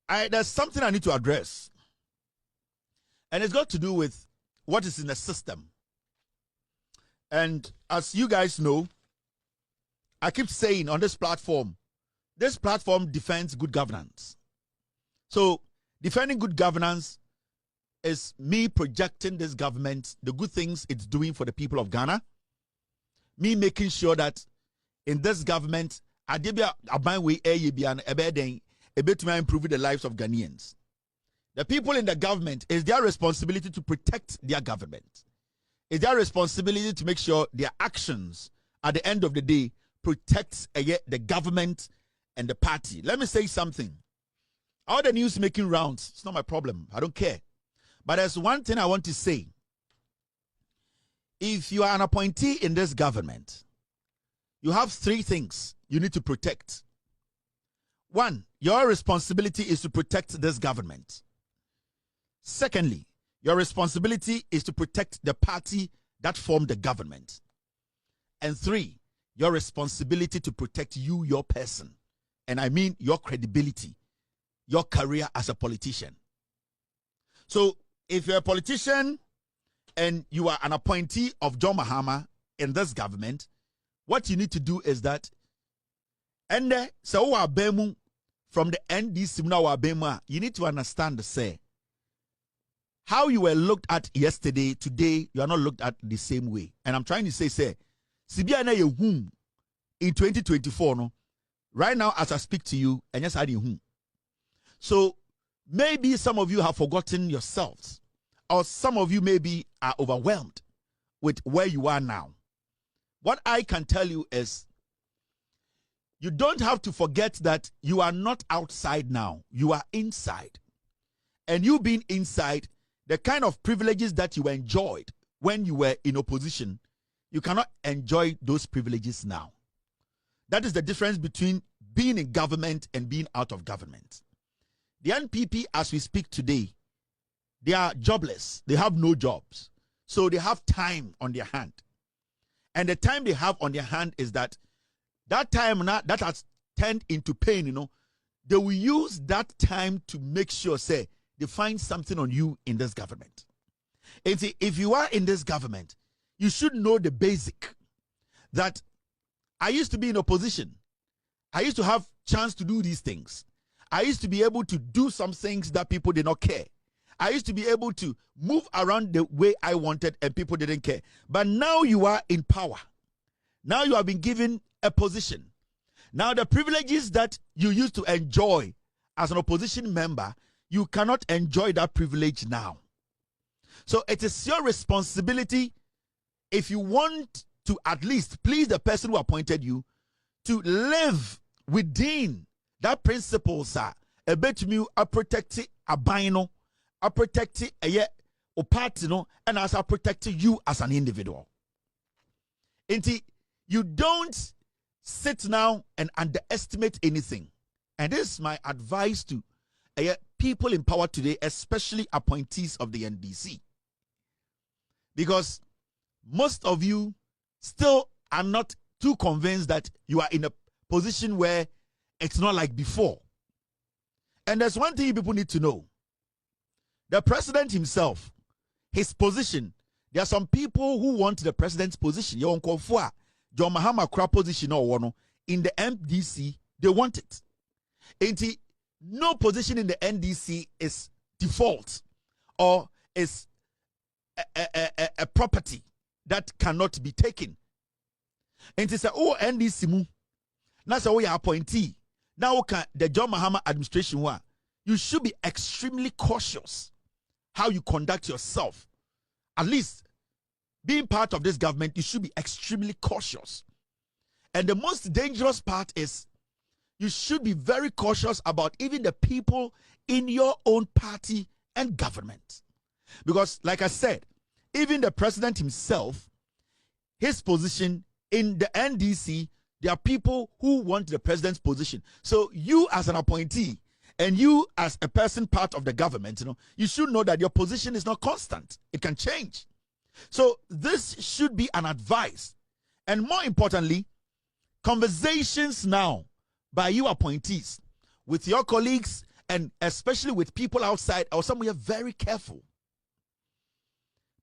there's something I need to address. And it's got to do with what is in the system. And as you guys know, I keep saying on this platform defends good governance. So defending good governance is me projecting this government, the good things it's doing for the people of Ghana, me making sure that in this government, improving the lives of Ghanaians. The people in the government, it's their responsibility to protect their government. It's their responsibility to make sure their actions at the end of the day protects the government and the party. Let me say something. All the news making rounds, it's not my problem. I don't care. But there's one thing I want to say. If you are an appointee in this government, you have three things you need to protect. One, your responsibility is to protect this government. Secondly, your responsibility is to protect the party that formed the government. And three, your responsibility to protect you, your person. And I mean your credibility, your career as a politician. So if you're a politician and you are an appointee of John Mahama in this government, what you need to do is that, and so from the NDC, you need to understand, say, how you were looked at yesterday, today, you are not looked at the same way. And I'm trying to say, Sibiana Yehum in 2024, no, right now as I speak to you, and yes, I didn't. So maybe some of you have forgotten yourselves, or some of you maybe are overwhelmed with where you are now. What I can tell you is, you don't have to forget that you are not outside now. You are inside. And you being inside, the kind of privileges that you enjoyed when you were in opposition, you cannot enjoy those privileges now. That is the difference between being in government and being out of government. The NPP, as we speak today, they are jobless. They have no jobs. So they have time on their hand. And the time they have on their hand is that time now that has turned into pain, they will use that time to make sure, say, they find something on you in this government. And see, if you are in this government, you should know the basic that I used to be in opposition. I used to have chance to do these things. I used to be able to do some things that people did not care. I used to be able to move around the way I wanted and people didn't care. But now you are in power. Now you have been given a position. Now the privileges that you used to enjoy as an opposition member, you cannot enjoy that privilege now. So it is your responsibility, if you want to at least please the person who appointed you, to live within that principles are a bit mu a protect a bino, a protect a party, and as a protect you as an individual. Inti, you don't sit now and underestimate anything. And this is my advice to people in power today, especially appointees of the NDC. Because most of you still are not too convinced that you are in a position where it's not like before. And there's one thing people need to know. The president himself, his position, there are some people who want the president's position. John Mahama Kra position or in the NDC, they want it. And no position in the NDC is default or is a property that cannot be taken. And they say, oh, NDC mu. Now say, oh, you appointee. Now the John Mahama administration, you should be extremely cautious how you conduct yourself. At least being part of this government, you should be extremely cautious. And the most dangerous part is you should be very cautious about even the people in your own party and government. Because like I said, even the president himself, his position in the NDC, there are people who want the president's position. So you as an appointee and you as a person part of the government, you should know that your position is not constant. It can change. So this should be an advice. And more importantly, conversations now by you appointees with your colleagues And especially with people outside or somewhere, very careful.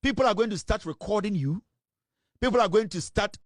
People are going to start recording you. People are going to start